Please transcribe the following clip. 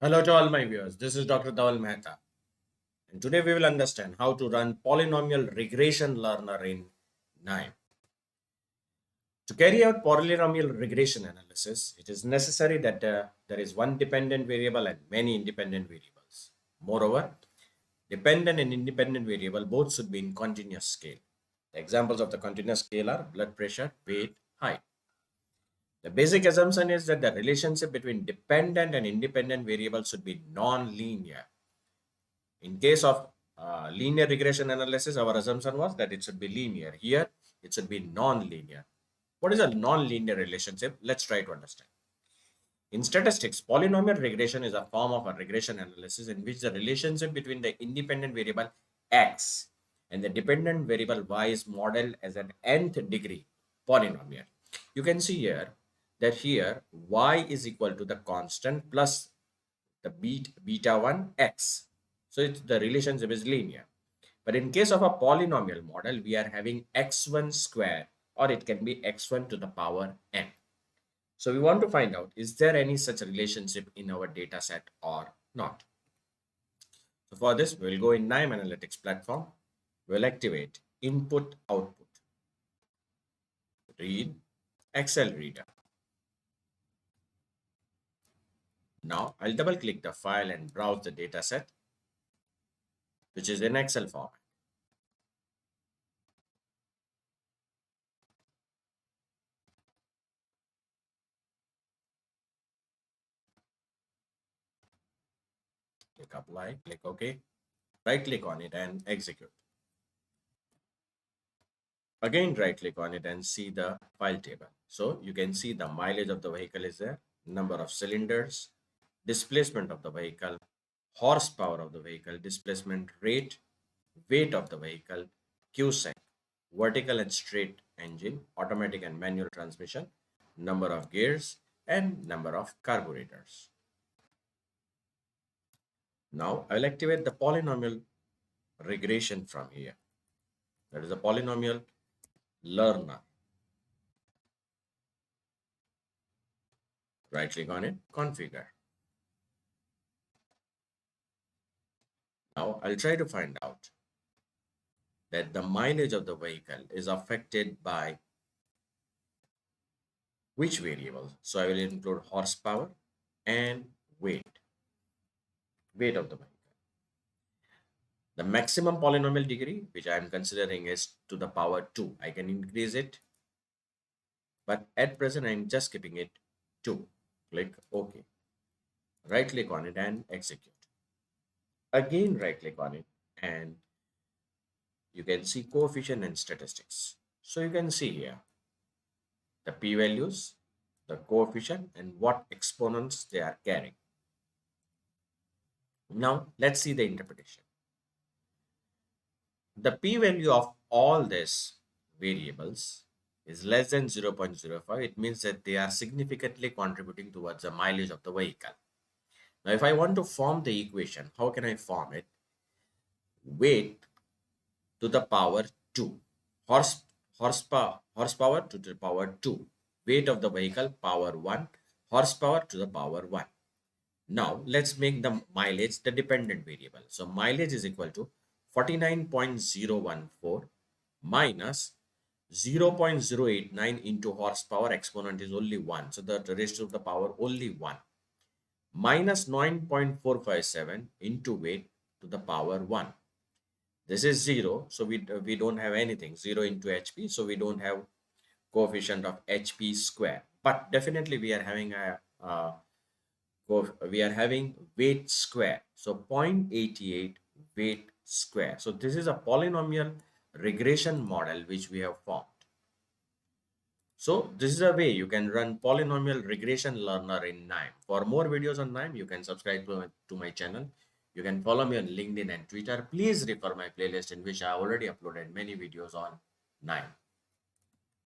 Hello to all my viewers. This is Dr. Dhaval Maheta. And today we will understand how to run polynomial regression learner in KNIME. To carry out polynomial regression analysis, it is necessary that there is one dependent variable and many independent variables. Moreover, dependent and independent variable both should be in continuous scale. The examples of the continuous scale are blood pressure, weight, height. The basic assumption is that the relationship between dependent and independent variables should be non-linear. In case of linear regression analysis, our assumption was that it should be linear. Here, it should be non-linear. What is a non-linear relationship? Let's try to understand. In statistics, polynomial regression is a form of a regression analysis in which the relationship between the independent variable x and the dependent variable y is modeled as an nth degree polynomial. You can see here that here y is equal to the constant plus the beta 1 x. So the relationship is linear. But in case of a polynomial model, we are having x1 square, or it can be x1 to the power n. So we want to find out, is there any such relationship in our data set or not? So for this, we will go in KNIME Analytics platform. We'll activate input output. Read Excel reader. Now I'll double click the file and browse the data set, which is in Excel format. Click apply, click OK, right click on it and execute. Again, right click on it and see the file table. So you can see the mileage of the vehicle is there, number of cylinders, displacement of the vehicle, horsepower of the vehicle, displacement rate, weight of the vehicle, Q-sec, vertical and straight engine, automatic and manual transmission, number of gears, and number of carburetors. Now I'll activate the polynomial regression from here. That is a polynomial learner. Right click on it, configure. Now I'll try to find out that the mileage of the vehicle is affected by which variable. So I will include horsepower and weight of the vehicle. The maximum polynomial degree, which I am considering, is to the power 2. I can increase it, but at present I am just keeping it 2. Click OK. Right click on it and execute. Again, right click on it and you can see coefficient and statistics. So you can see here the p-values, the coefficient, and what exponents they are carrying. Now let's see the interpretation. The p-value of all these variables is less than 0.05. It means that they are significantly contributing towards the mileage of the vehicle. Now, if I want to form the equation, how can I form it? Weight to the power 2. Horsepower to the power 2. Weight of the vehicle power 1. Horsepower to the power 1. Now, let's make the mileage the dependent variable. So, mileage is equal to 49.014 minus 0.089 into horsepower. Exponent is only 1. So, the raised to the power only 1. Minus 9.457 into weight to the power 1. This is 0. So, we don't have anything. 0 into HP. So, we don't have coefficient of HP square. But definitely we are having weight square. So 0.88 weight square. So this is a polynomial regression model which we have formed. So this is a way you can run polynomial regression learner in KNIME. For more videos on KNIME, you can subscribe to my channel. You can follow me on LinkedIn and Twitter. Please refer my playlist in which I already uploaded many videos on KNIME.